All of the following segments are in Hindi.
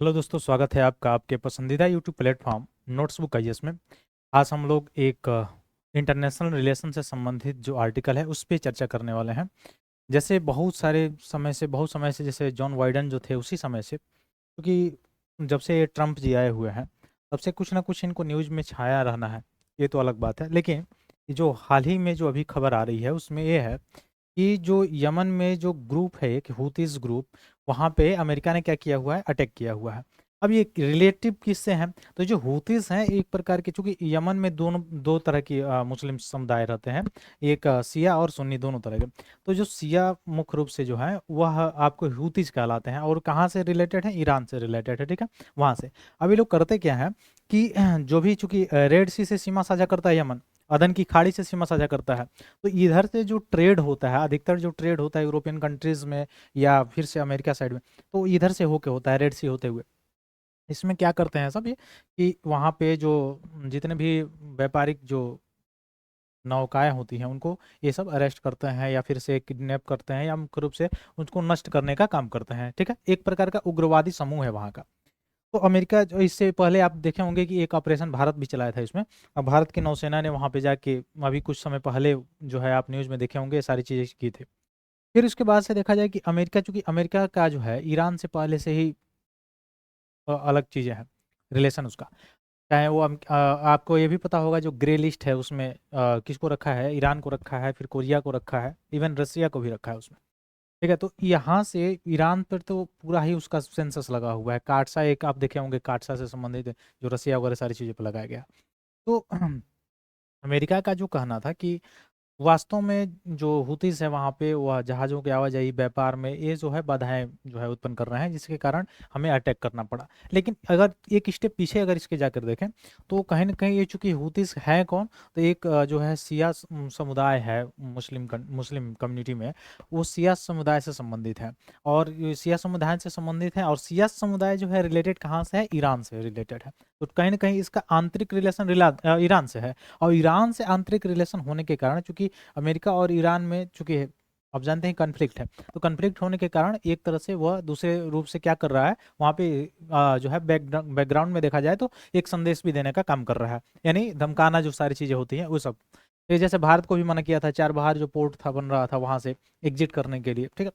हेलो दोस्तों, स्वागत है आपका आपके पसंदीदा यूट्यूब प्लेटफॉर्म नोट्सबुक आईएएस में। आज हम लोग एक इंटरनेशनल रिलेशन से संबंधित जो आर्टिकल है उस पर चर्चा करने वाले हैं। जैसे बहुत समय से जैसे जॉन वाइडन जो थे उसी समय से, क्योंकि जब से ये ट्रम्प जी आए हुए हैं तब से कुछ ना कुछ इनको न्यूज़ में छाया रहना है, ये तो अलग बात है। लेकिन ये जो हाल ही में जो अभी खबर आ रही है उसमें ये है कि जो यमन में जो ग्रुप है एक हूतीस ग्रुप, वहाँ पे अमेरिका ने क्या किया हुआ है, अटैक किया हुआ है। अब ये रिलेटिव किससे हैं? तो जो हूतीस हैं एक प्रकार के, चूंकि यमन में दोनों दो तरह की मुस्लिम समुदाय रहते हैं, एक शिया और सुन्नी दोनों तरह के। तो जो शिया मुख्य रूप से जो है वह आपको हूतीस कहलाते हैं और कहाँ से रिलेटेड है, ईरान से रिलेटेड है, ठीक है, वहाँ से। अब ये लोग करते क्या है कि जो भी, चूंकि रेड सी से सीमा साझा करता है यमन, अदन की खाड़ी से सीमा साझा करता है, तो इधर से जो ट्रेड होता है, अधिकतर जो ट्रेड होता है यूरोपियन कंट्रीज में या फिर से अमेरिका साइड में, तो इधर से होके होता है, रेड सी होते हुए। इसमें क्या करते हैं सब ये कि वहाँ पे जो जितने भी व्यापारिक जो नौकाएं होती हैं उनको ये सब अरेस्ट करते हैं या फिर से किडनैप करते हैं या मुख्य रूप से उनको नष्ट करने का काम करते हैं, ठीक है। एक प्रकार का उग्रवादी समूह है वहाँ का। तो अमेरिका जो, इससे पहले आप देखे होंगे कि एक ऑपरेशन भारत भी चलाया था इसमें। अब भारत की नौसेना ने वहाँ पे जाके अभी कुछ समय पहले जो है आप न्यूज़ में देखे होंगे, ये सारी चीज़ें की थी। फिर उसके बाद से देखा जाए कि अमेरिका, चूंकि अमेरिका का जो है ईरान से पहले से ही अलग चीज़ें हैं, रिलेशन उसका। चाहे वो आपको ये भी पता होगा जो ग्रे लिस्ट है उसमें किसको रखा है, ईरान को रखा है, फिर कोरिया को रखा है, इवन रसिया को भी रखा है उसमें, ठीक है। तो यहाँ से ईरान पर तो पूरा ही उसका सेंसस लगा हुआ है। काटसा एक आप देखे होंगे, काटसा से संबंधित जो रसिया वगैरह सारी चीज़ों पर लगाया गया। तो अमेरिका का जो कहना था कि वास्तव में जो हुतीस है वहाँ पे वह जहाज़ों की आवाजाही, व्यापार में ये जो है बाधाएं जो है उत्पन्न कर रहे हैं, जिसके कारण हमें अटैक करना पड़ा। लेकिन अगर एक स्टेप पीछे अगर इसके जाकर देखें तो कहीं ना कहीं ये, चूंकि हुतीस है कौन, तो एक जो है सिया समुदाय है मुस्लिम कम्युनिटी में, वो सिया समुदाय से संबंधित है। और ये सिया समुदाय से संबंधित है, और सिया समुदाय जो है रिलेटेड कहाँ से है, ईरान से रिलेटेड है। तो कहीं ना कहीं इसका आंतरिक रिलेशन ईरान से है। और ईरान से आंतरिक रिलेशन होने के कारण, चूंकि अमेरिका और ईरान में चूंकि आप जानते हैं कन्फ्लिक्ट है, तो कन्फ्लिक्ट होने के कारण एक तरह से वह दूसरे रूप से क्या कर रहा है वहाँ पे, जो है बैकग्राउंड में देखा जाए तो एक संदेश भी देने का काम कर रहा है, यानी धमकाना, जो सारी चीज़ें होती हैं वो सब। ये जैसे भारत को भी मना किया था, चार बाहर जो पोर्ट था बन रहा था वहाँ से एग्जिट करने के लिए, ठीक है।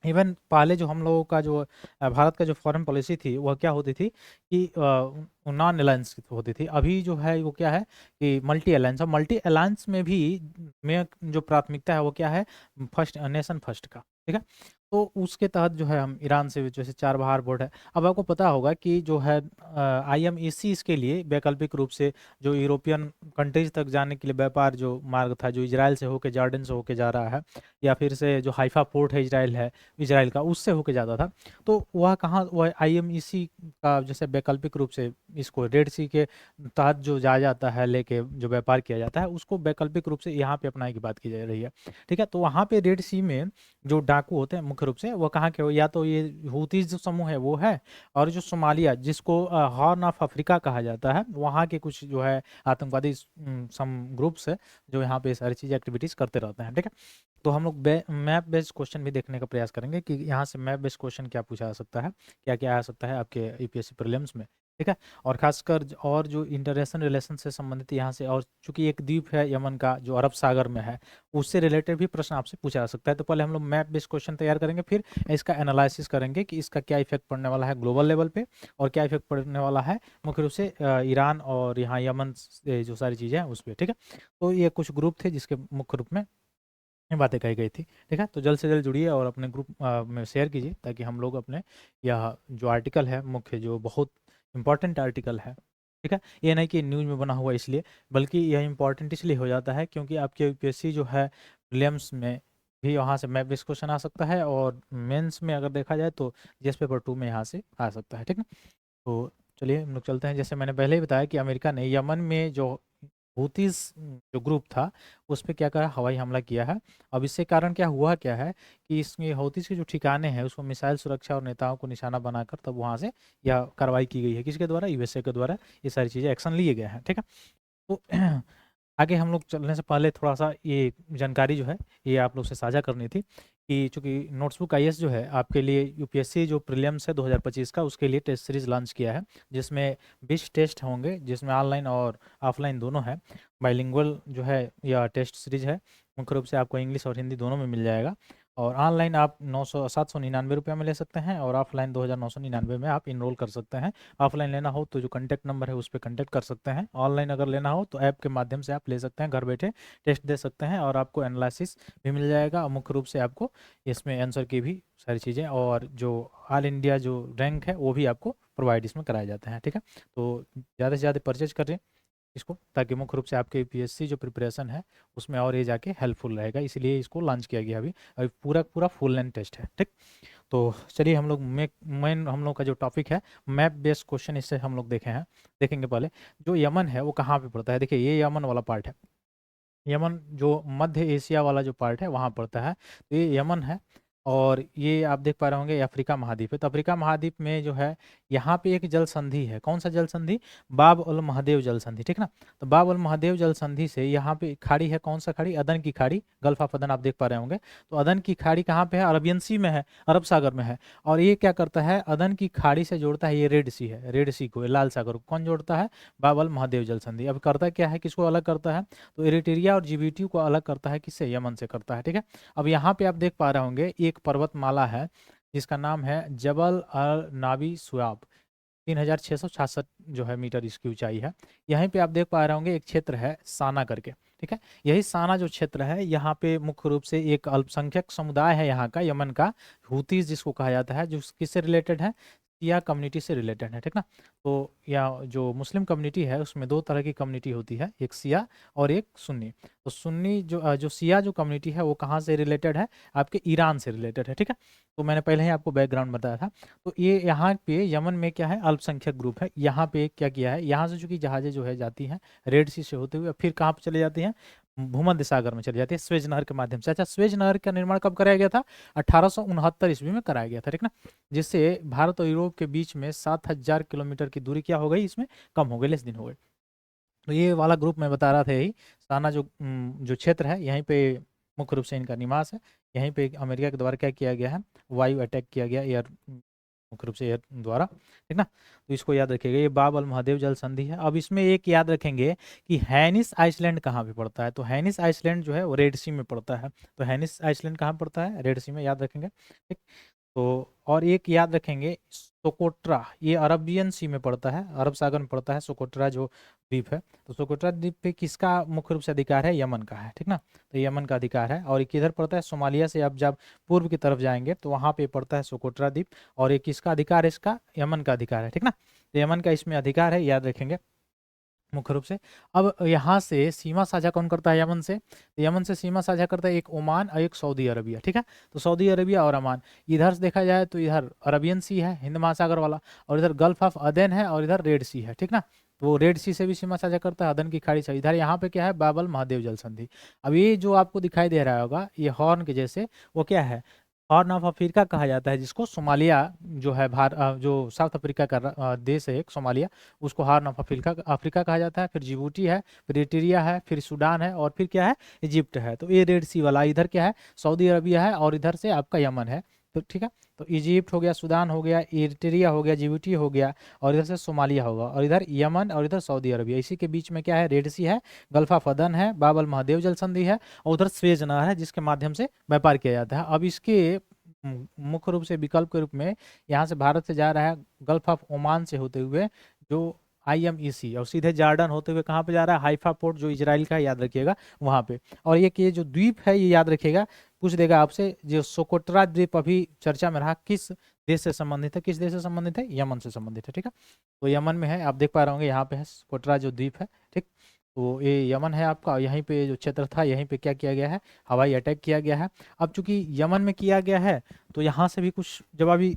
इवन पहले जो हम लोगों का जो भारत का जो फॉरेन पॉलिसी थी वह क्या होती थी कि नॉन अलायंस होती थी। अभी जो है वो क्या है कि मल्टी अलायंस। और मल्टी अलायंस में भी में जो प्राथमिकता है वो क्या है, फर्स्ट नेशन फर्स्ट का, ठीक है। तो उसके तहत जो है हम ईरान से जैसे चार बाहर बोर्ड है। अब आपको पता होगा कि जो है IMEC इसके लिए वैकल्पिक रूप से जो यूरोपियन कंट्रीज तक जाने के लिए व्यापार जो मार्ग था, जो इजराइल से होकर, जॉर्डन से होकर जा रहा है, या फिर से जो हाइफा पोर्ट है इजराइल का, उससे होके जाता था। तो वह कहाँ, वह IMEC का जैसे वैकल्पिक रूप से इसको रेड सी के तहत जो जाया जाता है, लेके जो व्यापार किया जाता है, उसको वैकल्पिक रूप से यहाँ पे अपनाने की बात की जा रही है, ठीक है। तो वहाँ पे रेड सी में जो डाकू होते हैं मुख्य रूप से वो कहाँ के हो, या तो ये हूतीस जो समूह है वो है, और जो सोमालिया जिसको हॉर्न ऑफ अफ्रीका कहा जाता है, वहाँ के कुछ जो है आतंकवादी सम ग्रुप्स है जो यहाँ पे सारी चीज़ एक्टिविटीज़ करते रहते हैं, ठीक है। तो हम लोग मैप बेस्ड क्वेश्चन भी देखने का प्रयास करेंगे कि यहाँ से मैप बेस्ड क्वेश्चन क्या पूछा जा सकता है, क्या क्या आ सकता है आपके यूपीएससी प्रीलिम्स में, ठीक है। और खासकर और जो इंटरनेशनल रिलेशन से संबंधित यहाँ से, और चूंकि एक द्वीप है यमन का जो अरब सागर में है, उससे रिलेटेड भी प्रश्न आपसे पूछा जा सकता है। तो पहले हम लोग मैप बेस्ड क्वेश्चन तैयार करेंगे, फिर इसका एनालिसिस करेंगे कि इसका क्या इफेक्ट पड़ने वाला है ग्लोबल लेवल पे, और क्या इफेक्ट पड़ने वाला है मुख्य रूप से ईरान और यहाँ यमन से जो सारी चीज़ें हैं उस पर, ठीक है। तो ये कुछ ग्रुप थे जिसके मुख्य रूप में ये बातें कही गई थी, ठीक है। तो जल्द से जल्द जुड़िए और अपने ग्रुप में शेयर कीजिए, ताकि हम लोग अपने यह जो आर्टिकल है मुख्य, जो बहुत इंपॉर्टेंट आर्टिकल है, ठीक है, ये नहीं कि न्यूज़ में बना हुआ इसलिए, बल्कि यह इंपॉर्टेंट इसलिए हो जाता है क्योंकि आपके यूपीएससी जो है प्रीलिम्स में भी वहाँ से मैप बेस्ड क्वेश्चन आ सकता है, और मेंस में अगर देखा जाए तो जीएस पेपर 2 में यहाँ से आ सकता है, ठीक है। तो चलिए हम लोग चलते हैं। जैसे मैंने पहले ही बताया कि अमेरिका ने यमन में जो हूतीस जो ग्रुप था उस पे क्या करा, हवाई हमला किया है। अब इससे कारण क्या हुआ, क्या है कि इसमें हouthis के जो ठिकाने हैं उसको मिसाइल सुरक्षा और नेताओं को निशाना बनाकर तब वहां से यह कार्रवाई की गई है, किसके द्वारा, USA के द्वारा ये सारी चीज़ें एक्शन लिए गए हैं, ठीक है। तो आगे हम लोग चलने से पहले थोड़ा सा ये जानकारी जो है ये आप लोग से साझा करनी थी कि चूंकि नोट्सबुक आईएएस जो है आपके लिए यूपीएससी जो प्रीलिम्स है 2025 का, उसके लिए टेस्ट सीरीज लॉन्च किया है, जिसमें 20 टेस्ट होंगे, जिसमें ऑनलाइन और ऑफलाइन दोनों है। बाइलिंगुअल जो है यह टेस्ट सीरीज है, मुख्य रूप से आपको इंग्लिश और हिंदी दोनों में मिल जाएगा। और ऑनलाइन आप 799 में ले सकते हैं, और ऑफलाइन 2999 में आप इनरोल कर सकते हैं। ऑफलाइन लेना हो तो जो कॉन्टैक्ट नंबर है उस पर कॉन्टैक्ट कर सकते हैं। ऑनलाइन अगर लेना हो तो ऐप के माध्यम से आप ले सकते हैं, घर बैठे टेस्ट दे सकते हैं, और आपको एनालिसिस भी मिल जाएगा। और मुख्य रूप से आपको इसमें आंसर की भी सारी चीज़ें, और जो ऑल इंडिया जो रैंक है वो भी आपको प्रोवाइड इसमें कराए जाते हैं। ठीक है, तो ज़्यादा से ज़्यादा परचेज करें इसको, ताकि मुख्य रूप से आपके यूपीएससी जो प्रिपरेशन है उसमें और ये जाके हेल्पफुल रहेगा, इसलिए इसको लॉन्च किया गया अभी पूरा पूरा फुल लेंथ टेस्ट है। ठीक, तो चलिए हम लोग मेन हम लोग का जो टॉपिक है मैप बेस्ड क्वेश्चन, इससे हम लोग देखेंगे पहले जो यमन है वो कहाँ पे पड़ता है। देखिए ये यमन वाला पार्ट है, यमन जो मध्य एशिया वाला जो पार्ट है वहाँ पड़ता है, तो ये यमन है। और ये आप देख पा रहे होंगे अफ्रीका महाद्वीप है। तो अफ्रीका महाद्वीप में जो है यहाँ पे एक जल संधि है, कौन सा जल संधि, बाब उल महादेव जल संधि। ठीक ना, तो बाब उल महादेव जल संधि से यहाँ पे खाड़ी है, कौन सा खाड़ी, अदन की खाड़ी, गल्फ ऑफ अदन आप देख पा रहे होंगे। तो अदन की खाड़ी कहाँ पे है, अरबियन सी में है, अरब सागर में है। और ये क्या करता है, अदन की खाड़ी से जोड़ता है, ये रेड सी है, रेड सी को, लाल सागर को कौन जोड़ता है, बाब उल महादेव जल संधि। अब करता क्या है, किसको अलग करता है, तो इरिट्रिया और जिबूटी को अलग करता है, किससे, यमन से करता है। ठीक है, अब यहाँ पे आप देख पा रहे होंगे एक पर्वतमाला है जिसका नाम है जबल अल नाबी सुआब, 3666 जो है मीटर इसकी ऊंचाई है। यहीं पे आप देख पा रहे होंगे एक क्षेत्र है साना करके। ठीक है, यही साना जो क्षेत्र है यहाँ पे मुख्य रूप से एक अल्पसंख्यक समुदाय है यहाँ का, यमन का, हूतीज जिसको कहा जाता है, जो किससे रिलेटेड है, शिया कम्युनिटी से रिलेटेड है। ठीक ना, तो या जो मुस्लिम कम्युनिटी है उसमें दो तरह की कम्युनिटी होती है, एक शिया और एक सुन्नी। तो सुन्नी जो शिया जो कम्युनिटी है वो कहाँ से रिलेटेड है, आपके ईरान से रिलेटेड है। ठीक है, तो मैंने पहले ही आपको बैकग्राउंड बताया था। तो ये यहाँ पे यमन में क्या है, अल्पसंख्यक ग्रुप है। यहाँ पे क्या किया है, यहाँ से चूंकि जहाजें जो है जाती हैं रेड सी से होते हुए, फिर कहाँ पे चले जाती हैं, भूमध्य सागर में चली जाती है स्वेज नहर के माध्यम से। अच्छा, स्वेज नहर का निर्माण कब कराया गया था, 1869 ईस्वी में कराया गया था। ठीक ना, जिससे भारत और यूरोप के बीच में 7000 किलोमीटर की दूरी क्या हो गई, इसमें कम हो गई, लेस दिन हो गए। तो ये वाला ग्रुप मैं बता रहा था, यही साना जो क्षेत्र है, यहीं पे मुख्य रूप से इनका निवास है। यहीं पे अमेरिका के द्वारा क्या किया गया है, वायु अटैक किया गया, एयर, मुख्य रूप से एयर द्वारा। ठीक ना, तो इसको याद रखिएगा, ये बाब अल महादेव जल संधि है। अब इसमें एक याद रखेंगे कि हैनिस आइसलैंड कहाँ पे पड़ता है, तो हैनिस आइसलैंड जो है वो रेड सी में पड़ता है। तो हैनिस आइसलैंड कहाँ पड़ता है, रेड सी में, याद रखेंगे। ठीक, तो और एक याद रखेंगे सोकोट्रा, ये अरबियन सी में पड़ता है, अरब सागर में पड़ता है सोकोट्रा जो द्वीप है। तो सोकोट्रा द्वीप पे किसका मुख्य रूप से अधिकार है, यमन का है। ठीक ना, तो यमन का अधिकार है। और ये किधर पड़ता है, सोमालिया से आप जब पूर्व की तरफ जाएंगे तो वहाँ पे पड़ता है सोकोट्रा द्वीप। और ये किसका अधिकार है, इसका यमन का अधिकार है। ठीक ना, तो यमन का इसमें अधिकार है, याद रखेंगे मुख्य रूप से। अब यहाँ से सीमा साझा कौन करता है, यमन से, तो यमन से सीमा साझा करता है एक ओमान और एक सऊदी अरबिया। ठीक है, तो सऊदी अरबिया और ओमान, इधर से देखा जाए तो इधर अरबियन सी है, हिंद महासागर वाला, और इधर गल्फ ऑफ अदन है, और इधर रेड सी है। ठीक ना, तो वो रेड सी से भी सीमा साझा करता है, अदन की खाड़ी से। इधर यहाँ पे क्या है, बाबल महादेव जल संधि। अब ये जो आपको दिखाई दे रहा होगा ये हॉर्न के जैसे, वो क्या है, हॉर्न ऑफ अफ्रीका कहा जाता है, जिसको सोमालिया जो है जो साउथ अफ्रीका का देश है एक, सोमालिया, उसको हॉर्न ऑफ अफ्रीका अफ्रीका कहा जाता है। फिर जिबूटी है, फिर इरिट्रिया है, फिर सूडान है, और फिर क्या है, इजिप्ट है। तो ये रेड सी वाला इधर क्या है, सऊदी अरबिया है, और इधर से आपका यमन है। तो ठीक है, तो इजिप्ट हो गया, सूडान हो गया, इरिट्रिया हो गया, जिबूटी हो गया, और इधर से सोमालिया होगा, और इधर यमन, और इधर सऊदी अरबिया। इसी के बीच में क्या है, रेड सी है, गल्फ ऑफ अदन है, बाबल महादेव जल संधि है, और उधर स्वेज नहर है जिसके माध्यम से व्यापार किया जाता है। अब इसके मुख्य रूप से विकल्प के रूप में यहाँ से भारत से जा रहा है गल्फ ऑफ ओमान से होते हुए जो IMEC, और सीधे जॉर्डन होते हुए कहाँ पे जा रहा है, हाइफा पोर्ट जो इजराइल का है, याद रखिएगा वहाँ पे। और ये जो द्वीप है ये याद रखिएगा, पूछ देगा आपसे, जो सोकोट्रा द्वीप अभी चर्चा में रहा, किस देश से संबंधित है, किस देश से संबंधित है, यमन से संबंधित है। ठीक है, तो यमन में है, आप देख पा रहे होंगे यहाँ पे है सोकोट्रा जो द्वीप है। ठीक, तो ये यमन है आपका, और यहीं पे जो क्षेत्र था यहीं पे क्या किया गया है, हवाई अटैक किया गया है। अब चूंकि यमन में किया गया है तो यहाँ से भी कुछ जवाबी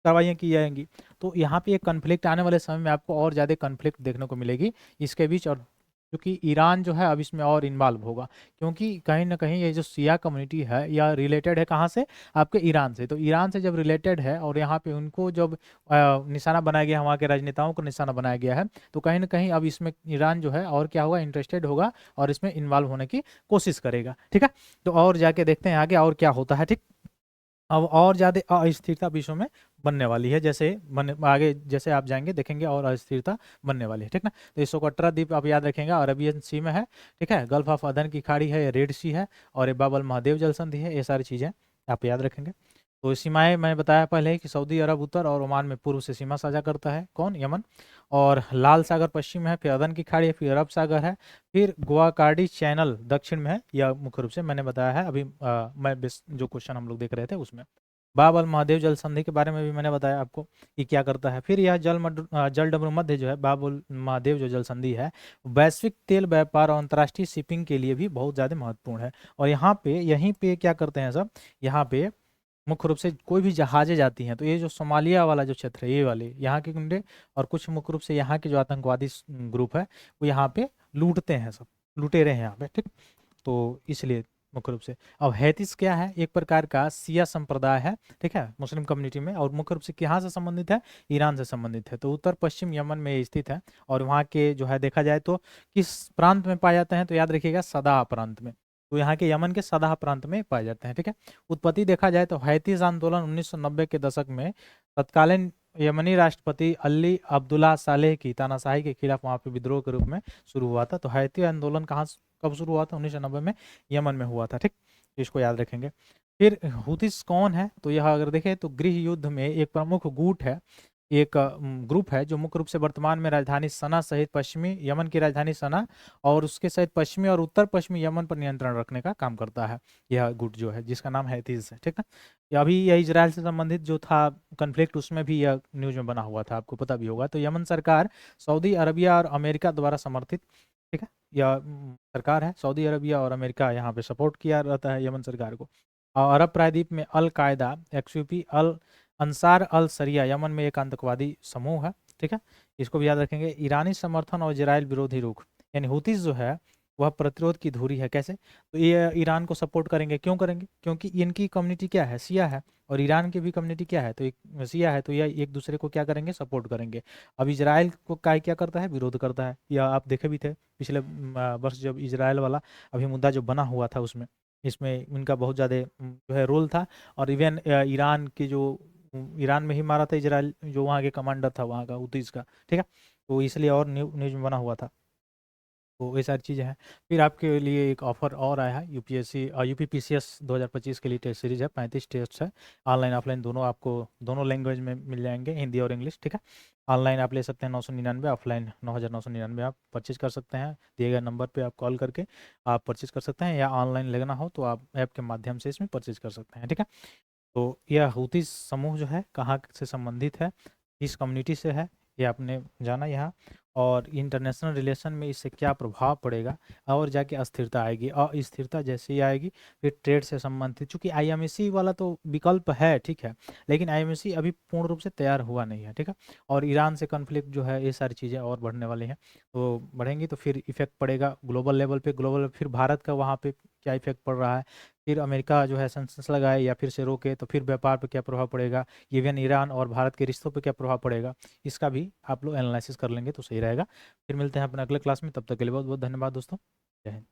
कार्रवाइयाँ की जाएंगी। तो यहाँ पे एक कन्फ्लिक्ट आने वाले समय में आपको और ज़्यादा कन्फ्लिक्ट देखने को मिलेगी इसके बीच और क्योंकि ईरान जो है अब इसमें और इन्वॉल्व होगा, क्योंकि कहीं ना कहीं ये जो शिया कम्युनिटी है या रिलेटेड है कहाँ से, आपके ईरान से। तो ईरान से जब रिलेटेड है और यहाँ पे उनको जब निशाना बनाया गया, वहाँ के राजनेताओं को निशाना बनाया गया है, तो कहीं ना कहीं अब इसमें ईरान जो है और क्या होगा, इंटरेस्टेड होगा और इसमें इन्वॉल्व होने की कोशिश करेगा। ठीक है, तो और जाके देखते हैं आगे और क्या होता है। ठीक, अब और ज़्यादा अस्थिरता विश्व में बनने वाली है, जैसे आगे जैसे आप जाएंगे देखेंगे और अस्थिरता बनने वाली है। ठीक ना, तो ये सोकोट्रा द्वीप आप याद रखेंगे, अरबियन सी में है। ठीक है, गल्फ ऑफ अदन की खाड़ी है, ये रेड सी है, और ये बाब अल महादेव जल संधि है। ये सारी चीज़ें आप याद रखेंगे। तो सीमाएं मैंने बताया पहले ही कि सऊदी अरब उत्तर और ओमान में पूर्व से सीमा साझा करता है, कौन, यमन। और लाल सागर पश्चिम में है, फिर अदन की खाड़ी है, फिर अरब सागर है, फिर गुआकार्डी चैनल दक्षिण में है। यह मुख्य रूप से मैंने बताया है अभी, मैं जो क्वेश्चन हम लोग देख रहे थे उसमें। बाब अल महादेव जल संधि के बारे में भी मैंने बताया आपको कि क्या करता है। फिर यह जल डमरू मध्य जो है, बाब अल महादेव जो जल संधि है, वैश्विक तेल व्यापार और अंतर्राष्ट्रीय शिपिंग के लिए भी बहुत ज़्यादा महत्वपूर्ण है। और यहाँ पे यहीं पे क्या करते हैं सब, यहाँ पे मुख्य रूप से कोई भी जहाजें जाती हैं, तो ये जो सोमालिया वाला जो क्षेत्र है, ये वाले यहाँ के गुंडे और कुछ मुख्य रूप से यहाँ के जो आतंकवादी ग्रुप है, वो यहाँ पे लूटते हैं, सब लुटेरे हैं यहाँ पे। ठीक, तो इसलिए मुख्य रूप से। अब हैतिस क्या है, एक प्रकार का शिया संप्रदाय है, ठीक है, मुस्लिम कम्युनिटी में, और मुख्य रूप से कहाँ से संबंधित है, ईरान से संबंधित है। तो उत्तर पश्चिम यमन में ये स्थित है, और वहाँ के जो है देखा जाए तो किस प्रांत में पाए जाते हैं, तो याद रखिएगा सदाह प्रांत में। तो यहाँ के यमन के सदाह प्रांत में पाए जाते हैं। ठीक है, उत्पत्ति देखा जाए तो हैतिस आंदोलन 1990 के दशक में तत्कालीन यमनी राष्ट्रपति अली अब्दुल्ला सालेह की तानाशाही के खिलाफ वहाँ पे विद्रोह के रूप में शुरू हुआ था। तो हैती आंदोलन कब शुरू हुआ था, 1990 में यमन में हुआ था। ठीक, इसको याद रखेंगे। फिर हुतिस कौन है, तो यह अगर देखें तो गृह युद्ध में एक प्रमुख गुट है, एक ग्रुप है जो मुख्य रूप से वर्तमान में राजधानी सना सहित पश्चिमी यमन की राजधानी सना और उसके सहित पश्चिमी और उत्तर पश्चिमी यमन पर नियंत्रण रखने का काम करता है। यह गुट जो है जिसका नाम हैतीज है। ठीक है, अभी यह इजराइल से संबंधित जो था कन्फ्लिक्ट, उसमें भी यह न्यूज में बना हुआ था, आपको पता भी होगा। तो यमन सरकार सऊदी अरबिया और अमेरिका द्वारा समर्थित, ठीक है, यह सरकार है। सऊदी अरबिया और अमेरिका यहाँ पे सपोर्ट किया रहता है यमन सरकार को। और अरब प्रायद्वीप में अल कायदा एक्सयूपी अल अंसार अल सरिया यमन में एक आतंकवादी समूह है। ठीक है, इसको भी याद रखेंगे। ईरानी समर्थन और इजराइल विरोधी रुख, यानी हुतीस जो है वह प्रतिरोध की धुरी है। कैसे, तो ये ईरान को सपोर्ट करेंगे, क्यों करेंगे, क्योंकि इनकी कम्युनिटी क्या है, शिया है, और ईरान की भी कम्युनिटी क्या है, तो एक शिया है, तो यह एक दूसरे को क्या करेंगे, सपोर्ट करेंगे। अब इजराइल को क्या करता है, विरोध करता है। या आप देखे भी थे पिछले वर्ष जब इजराइल वाला अभी मुद्दा जो बना हुआ था, उसमें इसमें इनका बहुत ज़्यादा जो है रोल था। और इवन ईरान की जो ईरान में ही मारा था इजराइल, जो वहाँ के कमांडर था वहाँ का हुतीस का। ठीक है, तो इसलिए और न्यूज में बना हुआ था। तो ये सारी चीज़ें हैं। फिर आपके लिए एक ऑफर और आया है, यूपीएससी यूपीपीसीएस 2025 के लिए टेस्ट सीरीज है, 35 टेस्ट है, ऑनलाइन ऑफलाइन दोनों, आपको दोनों लैंग्वेज में मिल जाएंगे, हिंदी और इंग्लिश। ठीक है, ऑनलाइन आप ले सकते हैं 999, ऑफलाइन 9999 आप परचेज कर सकते हैं। दिए गए नंबर पे आप कॉल करके आप परचेज कर सकते हैं, या ऑनलाइन लेना हो तो आप ऐप के माध्यम से इसमें परचेज कर सकते हैं। ठीक है, तो यह हूती समूह जो है कहाँ से संबंधित है, किस कम्युनिटी से है, ये आपने जाना यहाँ। और इंटरनेशनल रिलेशन में इससे क्या प्रभाव पड़ेगा, और जाके अस्थिरता आएगी, और स्थिरता जैसे ही आएगी फिर ट्रेड से संबंधित, चूंकि आईएमएसी वाला तो विकल्प है, ठीक है, लेकिन आईएमएसी अभी पूर्ण रूप से तैयार हुआ नहीं है। ठीक है, और ईरान से कॉन्फ्लिक्ट जो है, ये सारी चीज़ें और बढ़ने वाली हैं। तो बढ़ेंगी तो फिर इफेक्ट पड़ेगा ग्लोबल लेवल पे, फिर भारत का वहाँ पे क्या इफेक्ट पड़ रहा है, फिर अमेरिका जो है सेंसस लगाए या फिर से रोके तो फिर व्यापार पर क्या प्रभाव पड़ेगा, इवन ईरान और भारत के रिश्तों पर क्या प्रभाव पड़ेगा, इसका भी आप लोग एनालिसिस कर लेंगे तो सही रहेगा। फिर मिलते हैं अपने अगले क्लास में, तब तक के लिए बहुत बहुत धन्यवाद दोस्तों। जय हिंद।